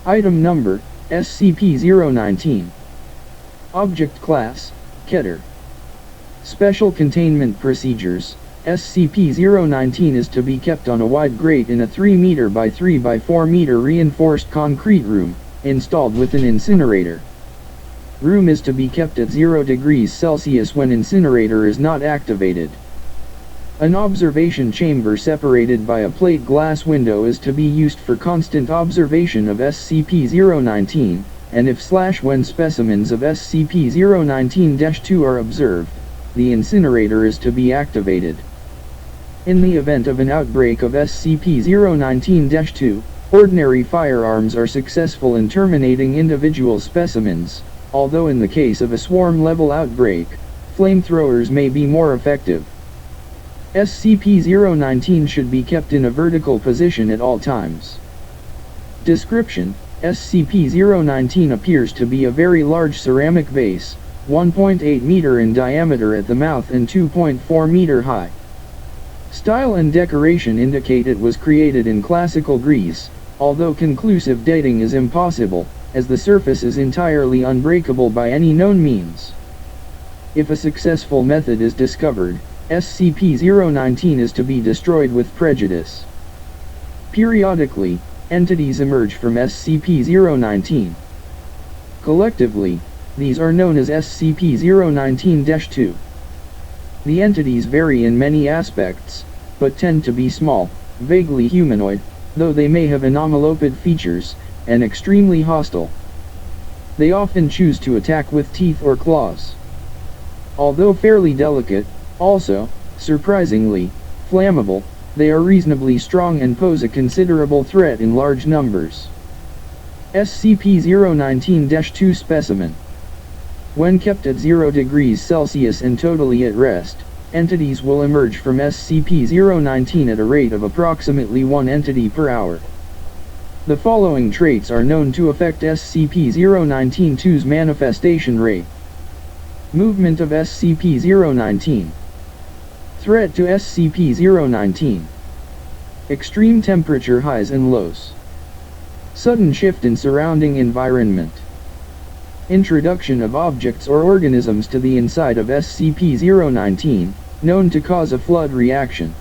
Item Number, SCP-019. Object Class, Keter. Special Containment Procedures, SCP-019 is to be kept on a wide grate in a 3 meter by 3 by 4 meter reinforced concrete room, installed with an incinerator. Room is to be kept at 0 degrees Celsius when incinerator is not activated. An observation chamber separated by a plate glass window is to be used for constant observation of SCP-019, and if/when specimens of SCP-019-2 are observed, the incinerator is to be activated. In the event of an outbreak of SCP-019-2, ordinary firearms are successful in terminating individual specimens, although in the case of a swarm-level outbreak, flamethrowers may be more effective. SCP-019 should be kept in a vertical position at all times. Description: SCP-019 appears to be a very large ceramic vase, 1.8 meter in diameter at the mouth and 2.4 meter high. Style and decoration indicate it was created in classical Greece, although conclusive dating is impossible, as the surface is entirely unbreakable by any known means. If a successful method is discovered, SCP-019 is to be destroyed with prejudice. Periodically, entities emerge from SCP-019. Collectively, these are known as SCP-019-2. The entities vary in many aspects, but tend to be small, vaguely humanoid, though they may have anomalopid features, and extremely hostile. They often choose to attack with teeth or claws. Although fairly delicate, also, surprisingly, flammable, they are reasonably strong and pose a considerable threat in large numbers. SCP-019-2 Specimen. When kept at 0 degrees Celsius and totally at rest, entities will emerge from SCP-019 at a rate of approximately 1 entity per hour. The following traits are known to affect SCP-019-2's manifestation rate. Movement of SCP-019. Threat to SCP-019. Extreme temperature highs and lows. Sudden shift in surrounding environment. Introduction of objects or organisms to the inside of SCP-019, known to cause a flood reaction.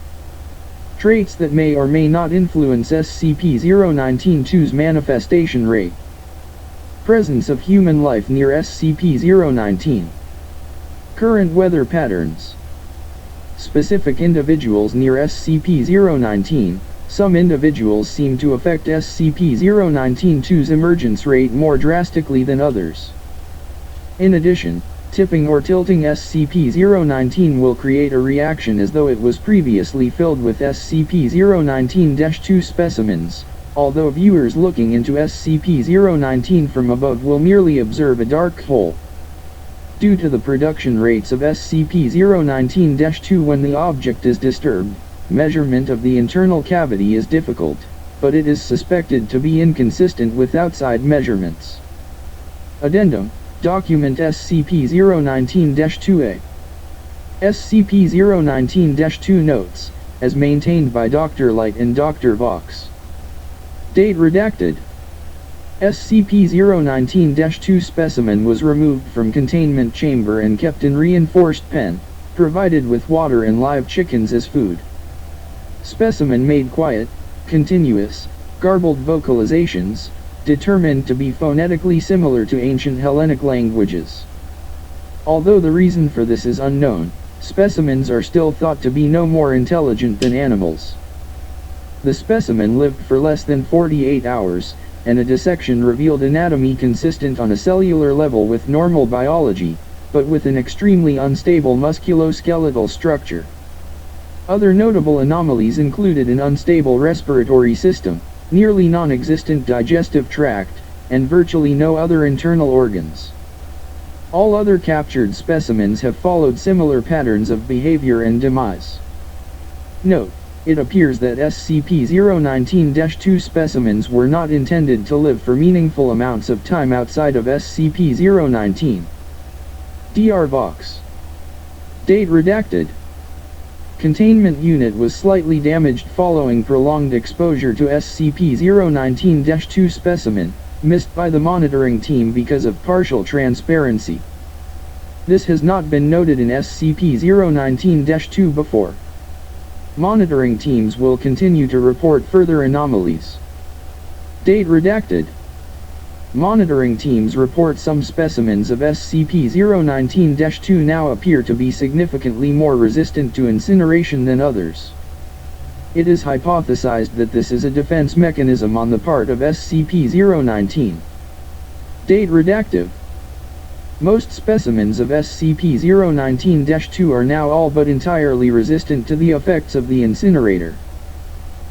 Traits that may or may not influence SCP-019-2's manifestation rate. Presence of human life near SCP-019. Current weather patterns. Specific individuals near SCP-019. Some individuals seem to affect SCP-019-2's emergence rate more drastically than others. In addition, tipping or tilting SCP-019 will create a reaction as though it was previously filled with SCP-019-2 specimens, although viewers looking into SCP-019 from above will merely observe a dark hole. Due to the production rates of SCP-019-2 when the object is disturbed, measurement of the internal cavity is difficult, but it is suspected to be inconsistent with outside measurements. Addendum: Document SCP-019-2A. SCP-019-2 Notes, as maintained by Dr. Light and Dr. Vox. Date redacted. SCP-019-2 specimen was removed from containment chamber and kept in reinforced pen, provided with water and live chickens as food. Specimen made quiet, continuous, garbled vocalizations, determined to be phonetically similar to ancient Hellenic languages. Although the reason for this is unknown, specimens are still thought to be no more intelligent than animals. The specimen lived for less than 48 hours, and a dissection revealed anatomy consistent on a cellular level with normal biology, but with an extremely unstable musculoskeletal structure. Other notable anomalies included an unstable respiratory system, nearly non-existent digestive tract, and virtually no other internal organs. All other captured specimens have followed similar patterns of behavior and demise. Note: it appears that SCP-019-2 specimens were not intended to live for meaningful amounts of time outside of SCP-019. Dr. Vox. Date redacted. Containment unit was slightly damaged following prolonged exposure to SCP-019-2 specimen, missed by the monitoring team because of partial transparency. This has not been noted in SCP-019-2 before. Monitoring teams will continue to report further anomalies. Date redacted. Monitoring teams report some specimens of SCP-019-2 now appear to be significantly more resistant to incineration than others. It is hypothesized that this is a defense mechanism on the part of SCP-019. Date redactive. Most specimens of SCP-019-2 are now all but entirely resistant to the effects of the incinerator.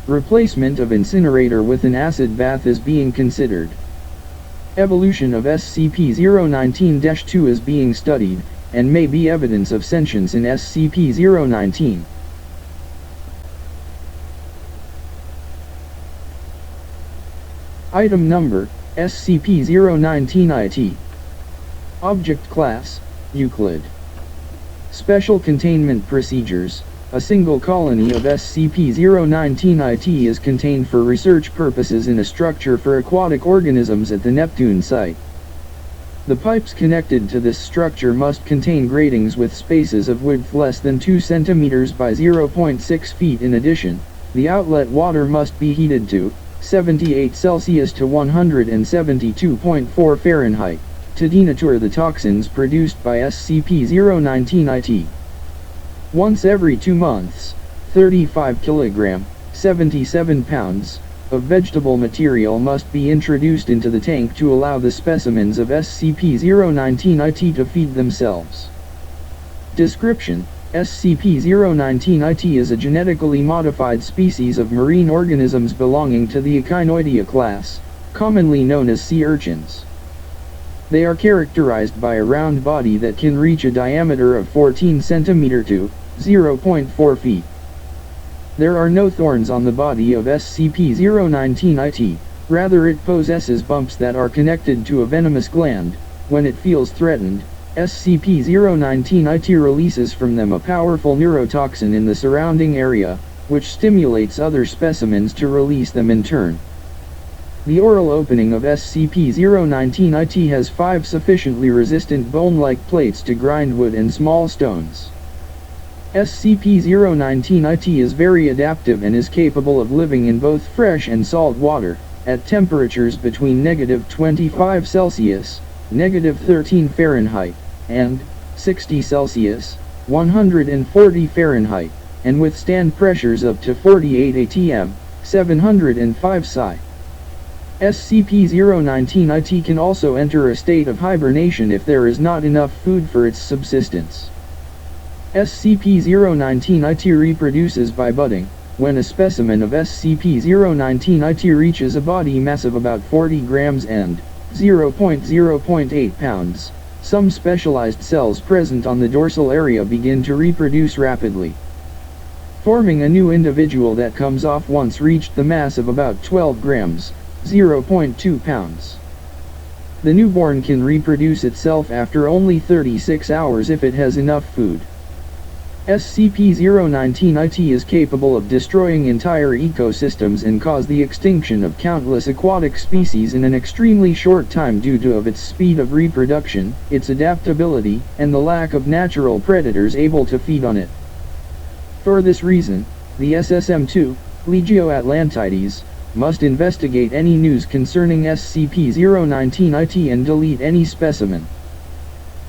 Replacement of incinerator with an acid bath is being considered. Evolution of SCP-019-2 is being studied, and may be evidence of sentience in SCP-019. Item Number, SCP-019-IT. Object Class, Euclid. Special Containment Procedures. A single colony of SCP-019-IT is contained for research purposes in a structure for aquatic organisms at the Neptune site. The pipes connected to this structure must contain gratings with spaces of width less than 2 cm by 0.6 feet. In addition, the outlet water must be heated to 78 Celsius to 172.4 Fahrenheit. To denature the toxins produced by SCP-019-IT. Once every 2 months, 35 kg, 77 pounds, of vegetable material must be introduced into the tank to allow the specimens of SCP-019-IT to feed themselves. Description: SCP-019-IT is a genetically modified species of marine organisms belonging to the Echinoidea class, commonly known as sea urchins. They are characterized by a round body that can reach a diameter of 14 cm to 0.4 feet. There are no thorns on the body of SCP-019-IT, rather it possesses bumps that are connected to a venomous gland. When it feels threatened, SCP-019-IT releases from them a powerful neurotoxin in the surrounding area, which stimulates other specimens to release them in turn. The oral opening of SCP-019-IT has 5 sufficiently resistant bone-like plates to grind wood and small stones. SCP-019-IT is very adaptive and is capable of living in both fresh and salt water, at temperatures between -25 Celsius, -13 Fahrenheit, and 60 Celsius, 140 Fahrenheit, and withstand pressures up to 48 atm, 705 psi. SCP-019-IT can also enter a state of hibernation if there is not enough food for its subsistence. SCP-019-IT reproduces by budding. When a specimen of SCP-019-IT reaches a body mass of about 40 grams and 0.8 pounds, some specialized cells present on the dorsal area begin to reproduce rapidly, forming a new individual that comes off once reached the mass of about 12 grams. 0.2 pounds. The newborn can reproduce itself after only 36 hours if it has enough food. SCP-019-IT is capable of destroying entire ecosystems and cause the extinction of countless aquatic species in an extremely short time due to its speed of reproduction, its adaptability, and the lack of natural predators able to feed on it. For this reason, the SSM-2, Legio Atlantides, must investigate any news concerning SCP-019-IT and delete any specimen.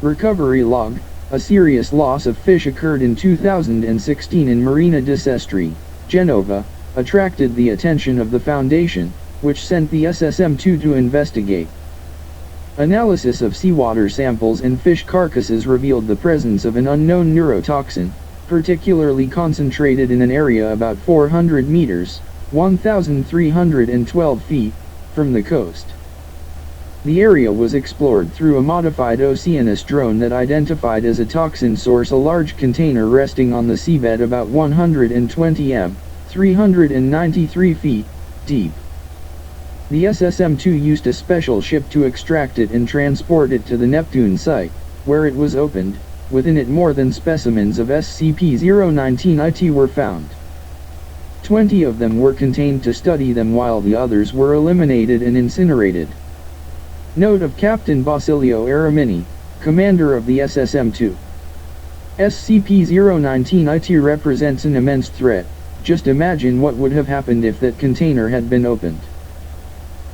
Recovery Log: a serious loss of fish occurred in 2016 in Marina di Sestri, Genova, attracted the attention of the Foundation, which sent the SSM-2 to investigate. Analysis of seawater samples and fish carcasses revealed the presence of an unknown neurotoxin, particularly concentrated in an area about 400 meters, 1,312 feet, from the coast. The area was explored through a modified Oceanus drone that identified as a toxin source a large container resting on the seabed about 120 m, 393 feet, deep. The SSM-2 used a special ship to extract it and transport it to the Neptune site, where it was opened. Within it more than specimens of SCP-019-IT were found. 20 of them were contained to study them while the others were eliminated and incinerated. Note of Captain Basilio Aramini, commander of the SSM-2. SCP-019-IT represents an immense threat. Just imagine what would have happened if that container had been opened.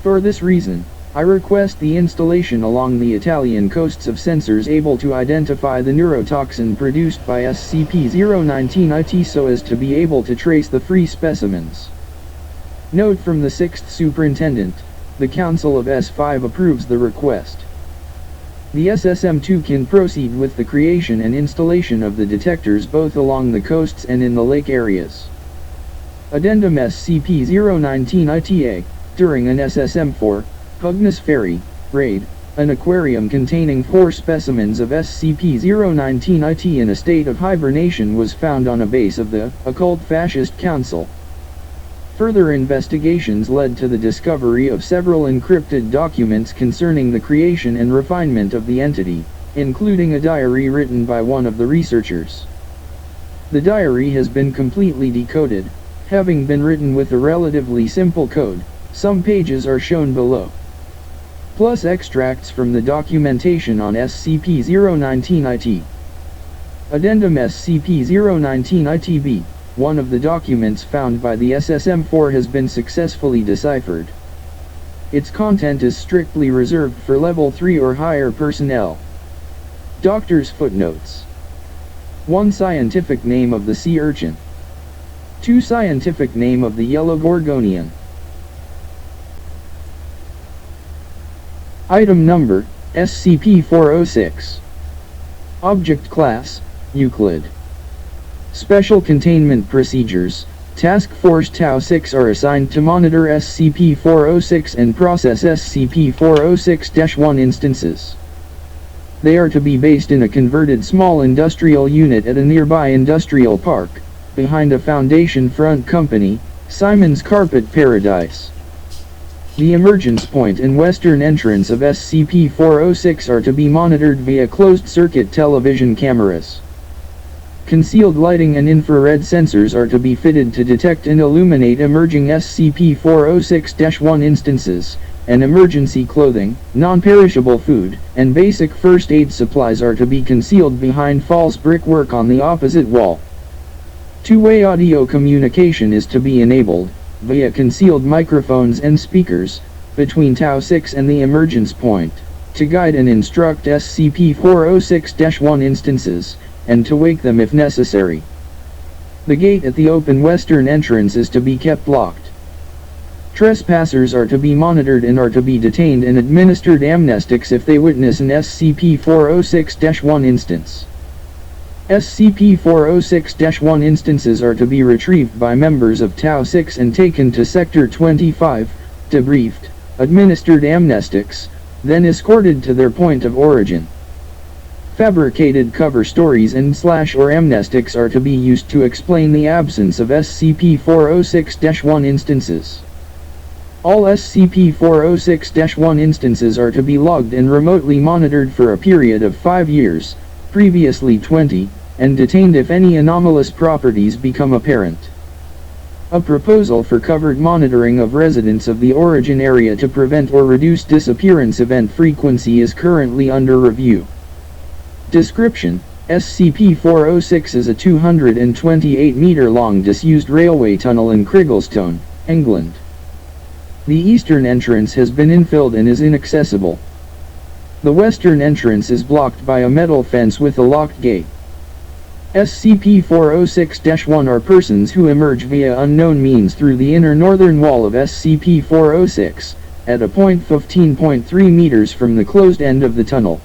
For this reason, I request the installation along the Italian coasts of sensors able to identify the neurotoxin produced by SCP-019-IT so as to be able to trace the free specimens. Note from the 6th Superintendent, the Council of S5 approves the request. The SSM-2 can proceed with the creation and installation of the detectors both along the coasts and in the lake areas. Addendum SCP-019-ITA, during an SSM-4, Pugnus Ferry, raid, an aquarium containing 4 specimens of SCP-019-IT in a state of hibernation was found on a base of the Occult Fascist Council. Further investigations led to the discovery of several encrypted documents concerning the creation and refinement of the entity, including a diary written by one of the researchers. The diary has been completely decoded, having been written with a relatively simple code. Some pages are shown below, plus extracts from the documentation on SCP-019-IT. Addendum SCP-019-ITB. One of the documents found by the SSM-4 has been successfully deciphered. Its content is strictly reserved for Level 3 or higher personnel. Doctor's footnotes. 1. Scientific name of the sea urchin. 2. Scientific name of the yellow gorgonian. Item number, SCP-406. Object class, Euclid. Special containment procedures. Task Force Tau-6 are assigned to monitor SCP-406 and process SCP-406-1 instances. They are to be based in a converted small industrial unit at a nearby industrial park, behind a Foundation front company, Simon's Carpet Paradise. The emergence point and western entrance of SCP-406 are to be monitored via closed-circuit television cameras. Concealed lighting and infrared sensors are to be fitted to detect and illuminate emerging SCP-406-1 instances, and emergency clothing, non-perishable food, and basic first aid supplies are to be concealed behind false brickwork on the opposite wall. Two-way audio communication is to be enabled, via concealed microphones and speakers, between Tau-6 and the emergence point, to guide and instruct SCP-406-1 instances, and to wake them if necessary. The gate at the open western entrance is to be kept locked. Trespassers are to be monitored and are to be detained and administered amnestics if they witness an SCP-406-1 instance. SCP-406-1 instances are to be retrieved by members of Tau-6 and taken to Sector 25, debriefed, administered amnestics, then escorted to their point of origin. Fabricated cover stories and /or amnestics are to be used to explain the absence of SCP-406-1 instances. All SCP-406-1 instances are to be logged and remotely monitored for a period of 5 years, previously 20, and detained if any anomalous properties become apparent. A proposal for covered monitoring of residents of the origin area to prevent or reduce disappearance event frequency is currently under review. Description: SCP-406 is a 228-meter-long disused railway tunnel in Crigglestone, England. The eastern entrance has been infilled and is inaccessible. The western entrance is blocked by a metal fence with a locked gate. SCP-406-1 are persons who emerge via unknown means through the inner northern wall of SCP-406, at a point 15.3 meters from the closed end of the tunnel.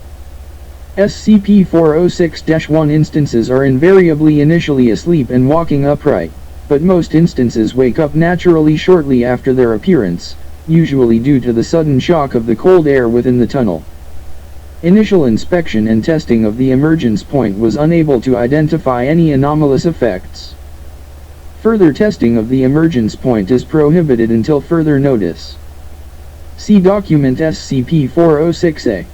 SCP-406-1 instances are invariably initially asleep and walking upright, but most instances wake up naturally shortly after their appearance, usually due to the sudden shock of the cold air within the tunnel. Initial inspection and testing of the emergence point was unable to identify any anomalous effects. Further testing of the emergence point is prohibited until further notice. See document SCP-406-A.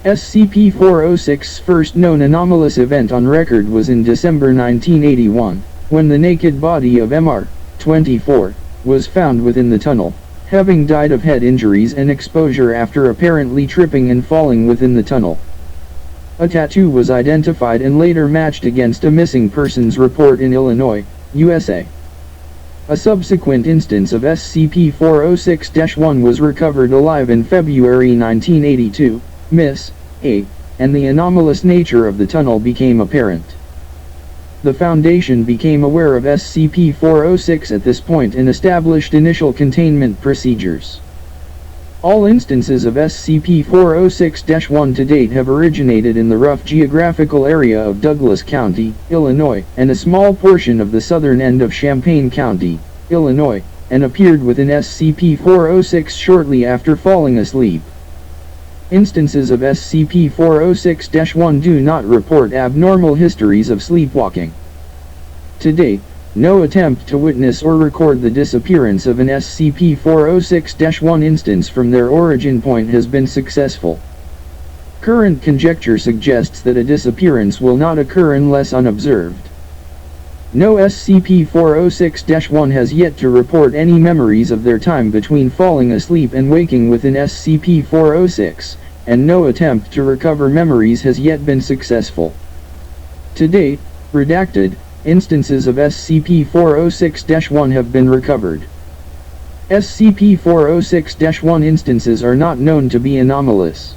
SCP-406's first known anomalous event on record was in December 1981, when the naked body of Mr. 24 was found within the tunnel, having died of head injuries and exposure after apparently tripping and falling within the tunnel. A tattoo was identified and later matched against a missing persons report in Illinois, USA. A subsequent instance of SCP-406-1 was recovered alive in February 1982, Miss A, and the anomalous nature of the tunnel became apparent. The Foundation became aware of SCP-406 at this point and established initial containment procedures. All instances of SCP-406-1 to date have originated in the rough geographical area of Douglas County, Illinois, and a small portion of the southern end of Champaign County, Illinois, and appeared within SCP-406 shortly after falling asleep. Instances of SCP-406-1 do not report abnormal histories of sleepwalking. To date, no attempt to witness or record the disappearance of an SCP-406-1 instance from their origin point has been successful. Current conjecture suggests that a disappearance will not occur unless unobserved. No SCP-406-1 has yet to report any memories of their time between falling asleep and waking within SCP-406, and no attempt to recover memories has yet been successful. To date, redacted, instances of SCP-406-1 have been recovered. SCP-406-1 instances are not known to be anomalous.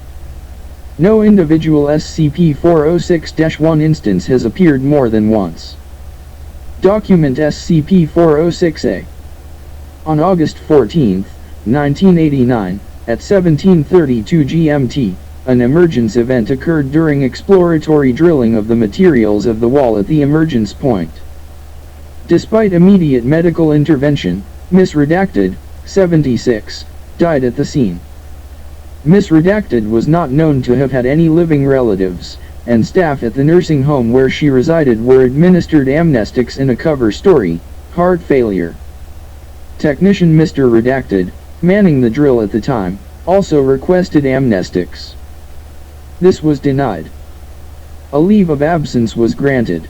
No individual SCP-406-1 instance has appeared more than once. Document SCP-406-A. On August 14, 1989, at 17:32 GMT, an emergence event occurred during exploratory drilling of the materials of the wall at the emergence point. Despite immediate medical intervention, Ms. Redacted, 76, died at the scene. Ms. Redacted was not known to have had any living relatives, and staff at the nursing home where she resided were administered amnestics in a cover story, heart failure. Technician Mr. Redacted, manning the drill at the time, also requested amnestics. This was denied. A leave of absence was granted.